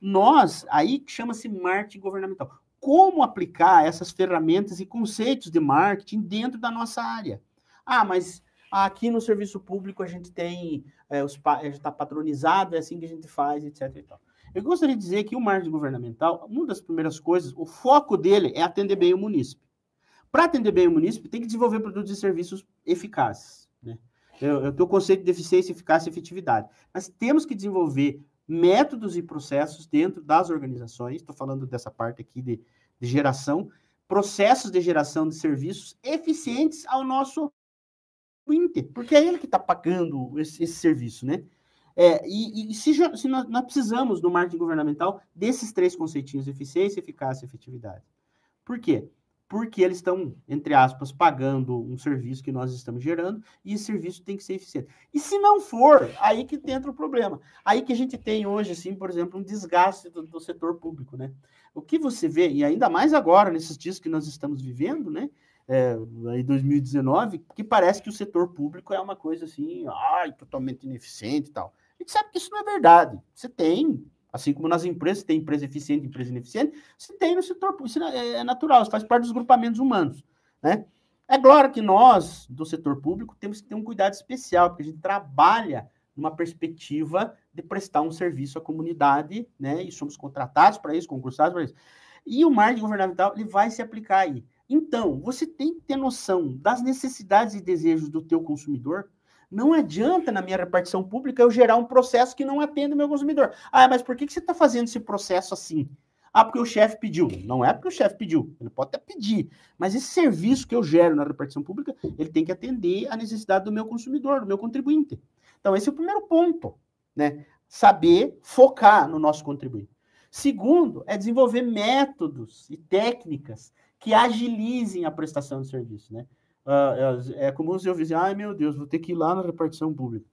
Nós, aí chama-se marketing governamental. Como aplicar essas ferramentas e conceitos de marketing dentro da nossa área? Ah, mas aqui no serviço público a gente tem, a gente está patronizado, é assim que a gente faz, etc. E tal. Eu gostaria de dizer que o marketing governamental, uma das primeiras coisas, o foco dele é atender bem o munícipe. Para atender bem o munícipe, tem que desenvolver produtos e serviços eficazes. Né? Eu tenho o conceito de eficiência, eficácia e efetividade. Mas temos que desenvolver métodos e processos dentro das organizações, estou falando dessa parte aqui de geração, processos de geração de serviços eficientes ao nosso cliente, porque é ele que está pagando esse serviço, né? Se nós precisamos no marketing governamental desses 3 conceitinhos, eficiência, eficácia e efetividade. Por quê? Porque eles estão, entre aspas, pagando um serviço que nós estamos gerando e esse serviço tem que ser eficiente. E se não for, aí que entra o problema. Aí que a gente tem hoje, assim, por exemplo, um desgaste do setor público, né? O que você vê, e ainda mais agora, nesses dias que nós estamos vivendo, né? Em 2019, que parece que o setor público é uma coisa assim, totalmente ineficiente e tal. A gente sabe que isso não é verdade. Você tem... Assim como nas empresas, tem empresa eficiente e empresa ineficiente, se tem no setor público, isso é natural, isso faz parte dos grupamentos humanos, né? É claro que nós, do setor público, temos que ter um cuidado especial, porque a gente trabalha numa perspectiva de prestar um serviço à comunidade, né? E somos contratados para isso, concursados para isso. E o marketing governamental, ele vai se aplicar aí. Então, você tem que ter noção das necessidades e desejos do teu consumidor. Não adianta, na minha repartição pública, eu gerar um processo que não atende o meu consumidor. Ah, mas por que você está fazendo esse processo assim? Ah, porque o chefe pediu. Não é porque o chefe pediu. Ele pode até pedir. Mas esse serviço que eu gero na repartição pública, ele tem que atender a necessidade do meu consumidor, do meu contribuinte. Então, esse é o primeiro ponto, né? Saber focar no nosso contribuinte. Segundo, é desenvolver métodos e técnicas que agilizem a prestação de serviço, né? É comum se eu dizer, ai meu Deus, vou ter que ir lá na repartição pública.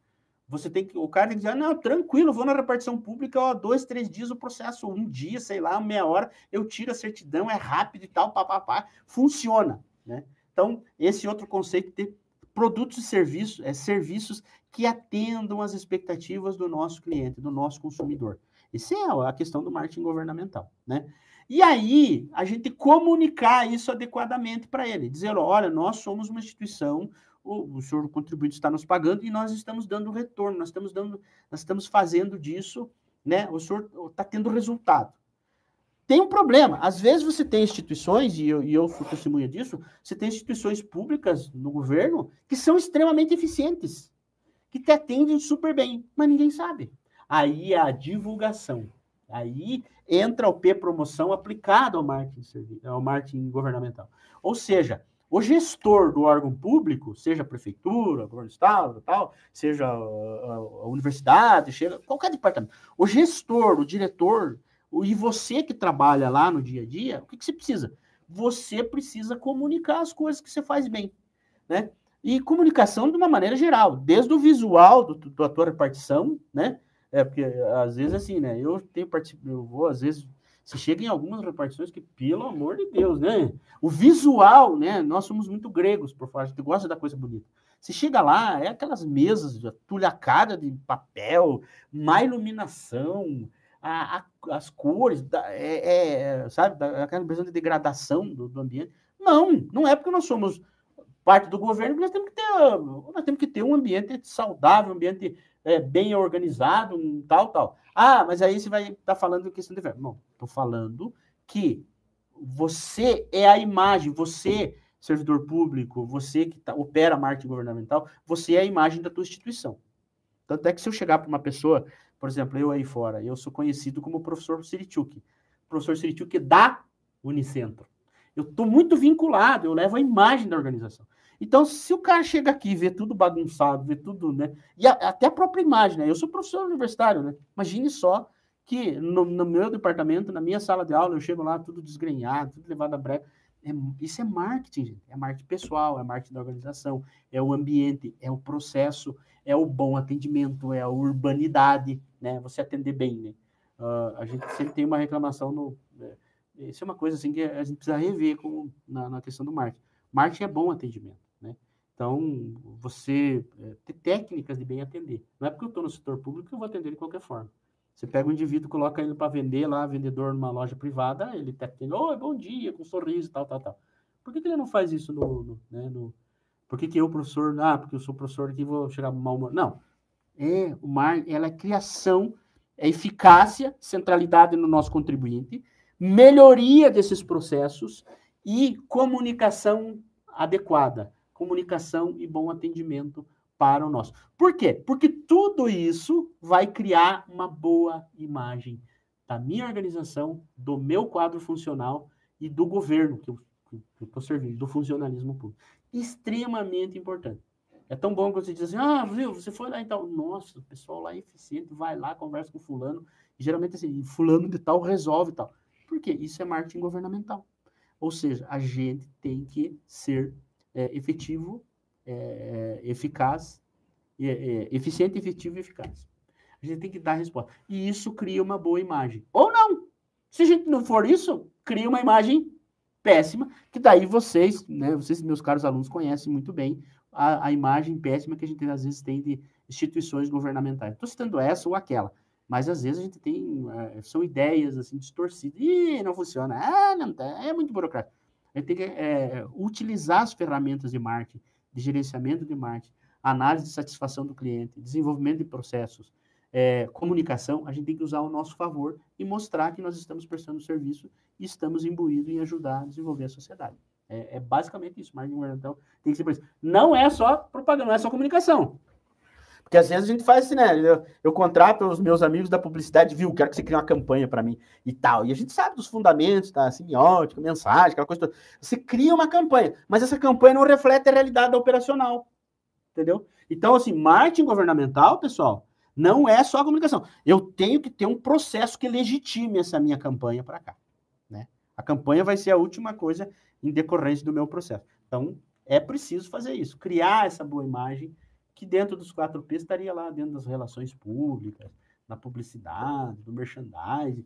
O cara tem que dizer, não, tranquilo, vou na repartição pública, 2, 3 dias o processo, 1 dia, sei lá, meia hora, eu tiro a certidão, é rápido e tal, papapá, funciona, né? Então, esse outro conceito de produtos e serviços, serviços que atendam às expectativas do nosso cliente, do nosso consumidor. Essa é a questão do marketing governamental, né? E aí, a gente comunicar isso adequadamente para ele. Dizer, olha, nós somos uma instituição, o senhor contribuinte está nos pagando e nós estamos dando retorno, nós estamos fazendo disso, né? O senhor está tendo resultado. Tem um problema. Às vezes você tem instituições, e eu sou testemunha disso, você tem instituições públicas no governo que são extremamente eficientes, que te atendem super bem, mas ninguém sabe. Aí é a divulgação. Aí entra o P-promoção aplicado ao marketing governamental. Ou seja, o gestor do órgão público, seja a prefeitura, governo do estado, tal, seja a universidade, seja qualquer departamento, o gestor, o diretor, e você que trabalha lá no dia a dia, o que você precisa? Você precisa comunicar as coisas que você faz bem, né? E comunicação de uma maneira geral, desde o visual da tua repartição, né? Porque às vezes assim, né? Eu vou, às vezes, se chega em algumas repartições que, pelo amor de Deus, né? O visual, né? Nós somos muito gregos, por fora, a gente gosta da coisa bonita. Você chega lá, é aquelas mesas tulhacada de papel, má iluminação, as cores, sabe? Aquela impressão de degradação do ambiente. Não é porque nós somos parte do governo, nós temos que ter um ambiente saudável, um ambiente bem organizado, tal. Ah, mas aí você vai estar falando de questão de verbo. Não, estou falando que você é a imagem, você, servidor público, você que opera marketing governamental, você é a imagem da tua instituição. Tanto é que se eu chegar para uma pessoa, por exemplo, eu aí fora, eu sou conhecido como professor Sirichuk. Professor Sirichuk da Unicentro. Eu estou muito vinculado, eu levo a imagem da organização. Então, se o cara chega aqui e vê tudo bagunçado, vê tudo, né? E até a própria imagem, né? Eu sou professor universitário, né? Imagine só que no meu departamento, na minha sala de aula, eu chego lá tudo desgrenhado, tudo levado a brega. isso é marketing, gente. É marketing pessoal, é marketing da organização, é o ambiente, é o processo, é o bom atendimento, é a urbanidade, né? Você atender bem, né? A gente sempre tem uma reclamação isso é uma coisa assim que a gente precisa rever na questão do marketing. Marketing é bom atendimento, né? Então, você ter técnicas de bem atender. Não é porque eu estou no setor público que eu vou atender de qualquer forma. Você pega um indivíduo, coloca ele para vender lá, vendedor numa loja privada, ele está atendendo, oi, bom dia, com um sorriso, tal, tal, tal. Por que ele não faz isso por que eu, professor, porque eu sou professor aqui, vou chegar mal humor? Não. Ela é criação, é eficácia, centralidade no nosso contribuinte, melhoria desses processos e comunicação adequada, comunicação e bom atendimento para o nosso. Por quê? Porque tudo isso vai criar uma boa imagem da minha organização, do meu quadro funcional e do governo que eu estou servindo, do funcionalismo público. Extremamente importante. É tão bom quando você diz assim, viu, você foi lá e tal. Nossa, o pessoal lá é eficiente, vai lá, conversa com fulano. E geralmente assim, fulano de tal resolve e tal. Por quê? Isso é marketing governamental. Ou seja, a gente tem que ser efetivo, eficaz, eficiente, efetivo e eficaz. A gente tem que dar resposta. E isso cria uma boa imagem. Ou não. Se a gente não for isso, cria uma imagem péssima, que daí vocês, né, vocês, meus caros alunos, conhecem muito bem a imagem péssima que a gente às vezes tem de instituições governamentais. Estou citando essa ou aquela, mas às vezes a gente tem, são ideias assim distorcidas. Ih, não funciona. Não, é muito burocrático. A gente tem que utilizar as ferramentas de marketing, de gerenciamento de marketing, análise de satisfação do cliente, desenvolvimento de processos, comunicação, a gente tem que usar ao nosso favor e mostrar que nós estamos prestando serviço e estamos imbuídos em ajudar a desenvolver a sociedade. É basicamente isso. Marketing governamental tem que ser por isso. Não é só propaganda, não é só comunicação. Porque às vezes a gente faz assim, né? Eu contrato os meus amigos da publicidade, viu? Quero que você crie uma campanha para mim e tal. E a gente sabe dos fundamentos, tá? Semiótica, mensagem, aquela coisa toda. Você cria uma campanha, mas essa campanha não reflete a realidade operacional. Entendeu? Então, assim, marketing governamental, pessoal, não é só a comunicação. Eu tenho que ter um processo que legitime essa minha campanha para cá. Né? A campanha vai ser a última coisa em decorrência do meu processo. Então, é preciso fazer isso, criar essa boa imagem que dentro dos 4Ps estaria lá dentro das relações públicas, na publicidade, do merchandising,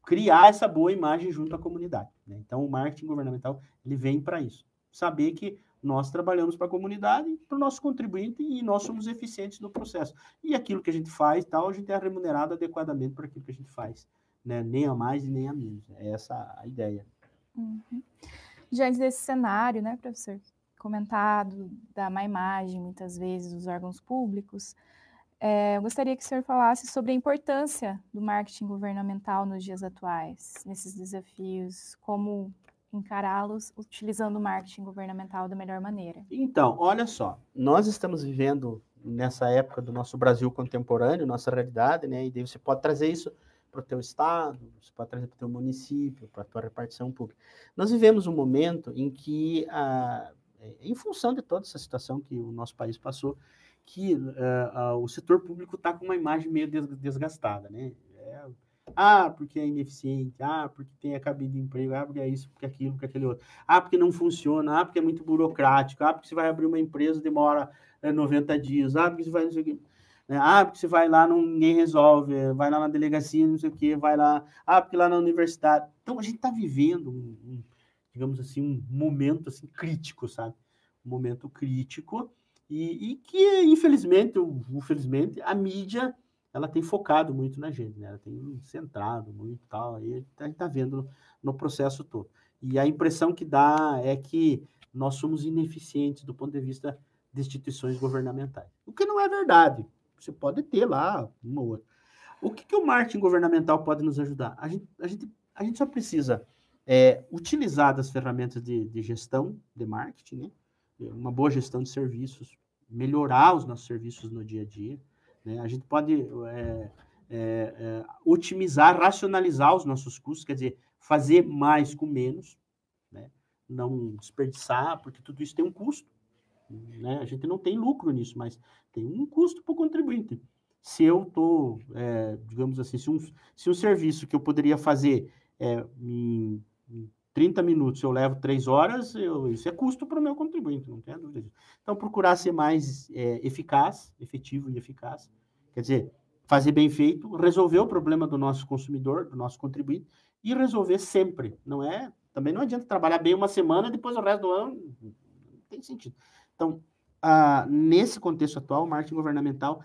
criar essa boa imagem junto à comunidade. Né? Então, o marketing governamental ele vem para isso. Saber que nós trabalhamos para a comunidade, para o nosso contribuinte e nós somos eficientes no processo. E aquilo que a gente faz, tal, a gente é remunerado adequadamente por aquilo que a gente faz. Né? Nem a mais e nem a menos. É essa a ideia. Uhum. Diante desse cenário, né, professor, comentado da má imagem, muitas vezes, dos órgãos públicos, eu gostaria que o senhor falasse sobre a importância do marketing governamental nos dias atuais, nesses desafios, como encará-los utilizando o marketing governamental da melhor maneira. Então, olha só, nós estamos vivendo nessa época do nosso Brasil contemporâneo, nossa realidade, né? E daí você pode trazer isso para o teu estado, você pode trazer para o teu município, para a tua repartição pública. Nós vivemos um momento em que, em função de toda essa situação que o nosso país passou, que o setor público está com uma imagem meio desgastada, né? Porque é ineficiente, porque tem a cabide de emprego, porque é isso, porque aquilo, porque aquele outro. Porque não funciona, porque é muito burocrático, porque você vai abrir uma empresa, demora 90 dias, porque você vai não sei o quê. Porque você vai lá, ninguém resolve, vai lá na delegacia, não sei o quê, vai lá, porque lá na universidade. Então, a gente está vivendo, digamos assim, um momento assim, crítico, sabe? Um momento crítico e que, infelizmente, ou infelizmente, a mídia ela tem focado muito na gente, né? Ela tem centrado muito tal, aí a gente está vendo no processo todo. E a impressão que dá é que nós somos ineficientes do ponto de vista de instituições governamentais. O que não é verdade. Você pode ter lá uma ou outra. O que o marketing governamental pode nos ajudar? A gente só precisa utilizar das ferramentas de gestão de marketing, né? Uma boa gestão de serviços, melhorar os nossos serviços no dia a dia. Né? A gente pode otimizar, racionalizar os nossos custos, quer dizer, fazer mais com menos, né? Não desperdiçar, porque tudo isso tem um custo. Né? A gente não tem lucro nisso, mas tem um custo para o contribuinte. Se eu estou, digamos assim, se um serviço que eu poderia fazer em 30 minutos, eu levo 3 horas, isso é custo para o meu contribuinte, não tenho dúvida disso. Então, procurar ser mais eficaz, efetivo e eficaz, quer dizer, fazer bem feito, resolver o problema do nosso consumidor, do nosso contribuinte, e resolver sempre, também não adianta trabalhar bem uma semana e depois o resto do ano, não tem sentido. Então, nesse contexto atual, o marketing governamental,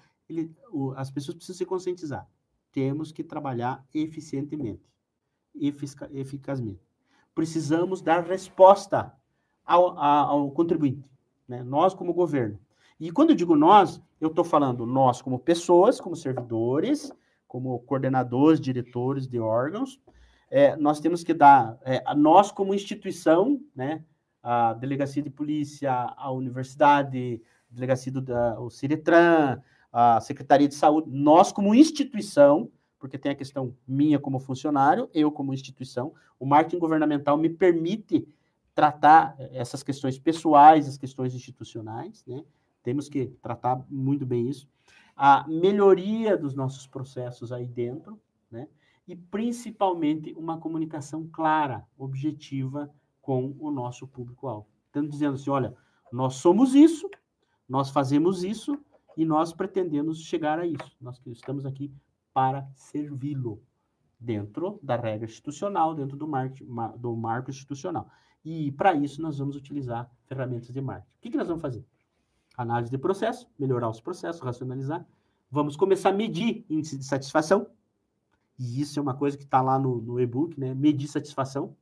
as pessoas precisam se conscientizar. Temos que trabalhar eficientemente, eficazmente. Precisamos dar resposta ao contribuinte, né? Nós como governo. E quando eu digo nós, eu estou falando nós como pessoas, como servidores, como coordenadores, diretores de órgãos. Nós temos que dar, nós como instituição, né? A Delegacia de Polícia, a Universidade, a Delegacia o Ciretran, a Secretaria de Saúde, nós como instituição, porque tem a questão minha como funcionário, eu como instituição, o marketing governamental me permite tratar essas questões pessoais, as questões institucionais, né? Temos que tratar muito bem isso. A melhoria dos nossos processos aí dentro, né? E principalmente uma comunicação clara, objetiva com o nosso público-alvo. Estamos dizendo assim, olha, nós somos isso, nós fazemos isso e nós pretendemos chegar a isso. Nós estamos aqui para servi-lo dentro da regra institucional, dentro do marco institucional. E para isso nós vamos utilizar ferramentas de marketing. O que nós vamos fazer? Análise de processo, melhorar os processos, racionalizar. Vamos começar a medir índice de satisfação. E isso é uma coisa que está lá no e-book, né? Medir satisfação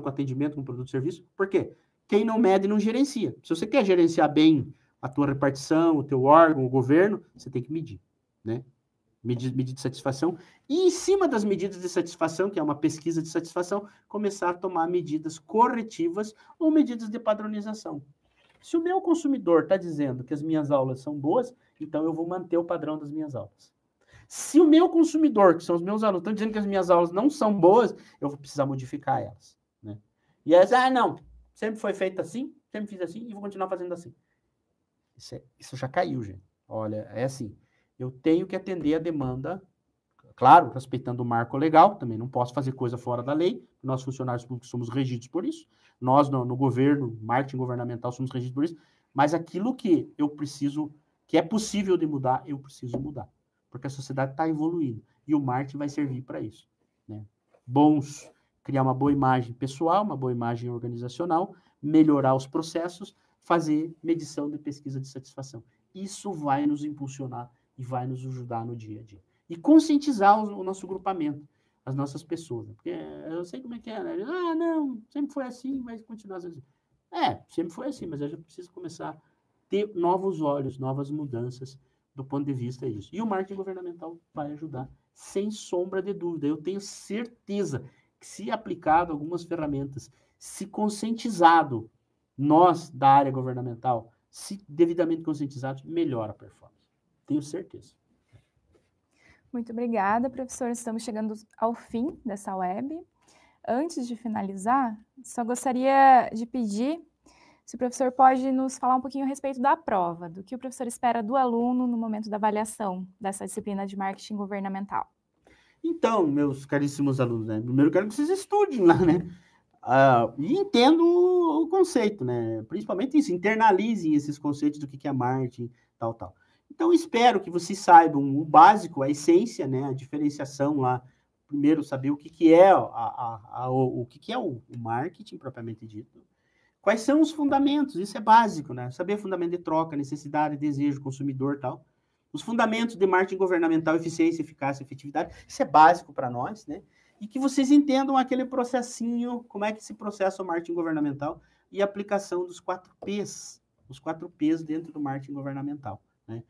com atendimento, com produto e serviço. Por quê? Quem não mede não gerencia. Se você quer gerenciar bem a tua repartição, o teu órgão, o governo, você tem que medir, né? Medida de satisfação. E em cima das medidas de satisfação, que é uma pesquisa de satisfação, começar a tomar medidas corretivas ou medidas de padronização. Se o meu consumidor está dizendo que as minhas aulas são boas, então eu vou manter o padrão das minhas aulas. Se o meu consumidor, que são os meus alunos, estão dizendo que as minhas aulas não são boas, eu vou precisar modificar elas, né? E aí, não, sempre foi feito assim, sempre fiz assim e vou continuar fazendo assim. Isso já caiu, gente. Olha, é assim, eu tenho que atender a demanda, claro, respeitando o marco legal, também não posso fazer coisa fora da lei, nós funcionários públicos somos regidos por isso, nós no governo, marketing governamental, somos regidos por isso, mas aquilo que eu preciso, que é possível de mudar, eu preciso mudar, porque a sociedade está evoluindo, e o marketing vai servir para isso, né? Criar uma boa imagem pessoal, uma boa imagem organizacional, melhorar os processos, fazer medição de pesquisa de satisfação. Isso vai nos impulsionar e vai nos ajudar no dia a dia. E conscientizar o nosso grupamento, as nossas pessoas. Porque eu sei como é que é, né? Não, sempre foi assim, vai continuar assim. Sempre foi assim, mas a gente precisa começar a ter novos olhos, novas mudanças do ponto de vista disso. E o marketing governamental vai ajudar, sem sombra de dúvida. Eu tenho certeza que, se aplicado algumas ferramentas, se conscientizado, nós da área governamental, se devidamente conscientizados, melhora a performance. Tenho certeza. Muito obrigada, professor. Estamos chegando ao fim dessa web. Antes de finalizar, só gostaria de pedir se o professor pode nos falar um pouquinho a respeito da prova, do que o professor espera do aluno no momento da avaliação dessa disciplina de marketing governamental. Então, meus caríssimos alunos, né? Primeiro eu quero que vocês estudem lá, né? E entendam o conceito, né? Principalmente isso, internalizem esses conceitos do que é marketing, tal. Então, espero que vocês saibam o básico, a essência, né? A diferenciação lá. Primeiro, saber o que é o marketing propriamente dito. Quais são os fundamentos? Isso é básico, né? Saber o fundamento de troca, necessidade, desejo, consumidor, tal. Os fundamentos de marketing governamental, eficiência, eficácia, efetividade. Isso é básico para nós, né? E que vocês entendam aquele processinho, como é que se processa o marketing governamental e a aplicação dos 4 P's, os 4 P's dentro do marketing governamental, né?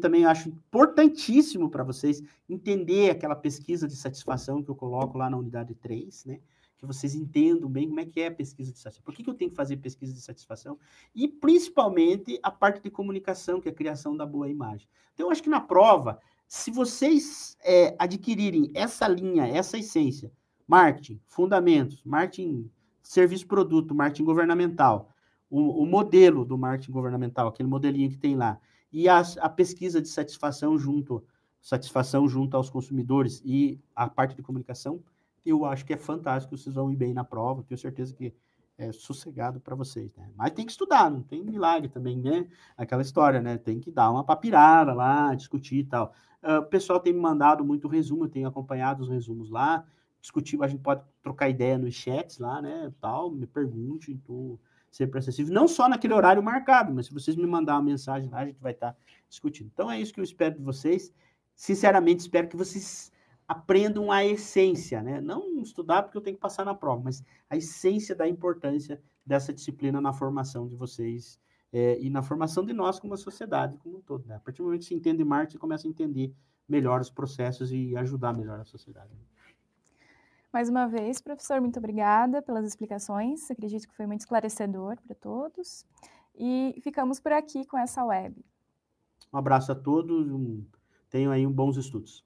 Também acho importantíssimo para vocês entender aquela pesquisa de satisfação que eu coloco lá na unidade 3, né? Que vocês entendam bem como é que é a pesquisa de satisfação. Por que eu tenho que fazer pesquisa de satisfação? E, principalmente, a parte de comunicação, que é a criação da boa imagem. Então, eu acho que na prova, se vocês adquirirem essa linha, essa essência, marketing, fundamentos, marketing, serviço-produto, marketing governamental, o modelo do marketing governamental, aquele modelinho que tem lá, e a pesquisa de satisfação junto aos consumidores e a parte de comunicação, eu acho que é fantástico, vocês vão ir bem na prova, tenho certeza que é sossegado para vocês, né? Mas tem que estudar, não tem milagre também, né? Aquela história, né? Tem que dar uma papirada lá, discutir e tal. O pessoal tem me mandado muito resumo, eu tenho acompanhado os resumos lá, discutir, a gente pode trocar ideia nos chats lá, né? Tal, me pergunte, estou sempre acessível, não só naquele horário marcado, mas se vocês me mandar uma mensagem lá, a gente vai estar discutindo. Então é isso que eu espero de vocês. Sinceramente, espero que vocês aprendam a essência, né? Não estudar porque eu tenho que passar na prova, mas a essência da importância dessa disciplina na formação de vocês e na formação de nós como a sociedade como um todo, né? A partir do momento que se entende marketing, você começa a entender melhor os processos e ajudar melhor a sociedade. Mais uma vez, professor, muito obrigada pelas explicações. Acredito que foi muito esclarecedor para todos. E ficamos por aqui com essa web. Um abraço a todos, tenham aí bons estudos.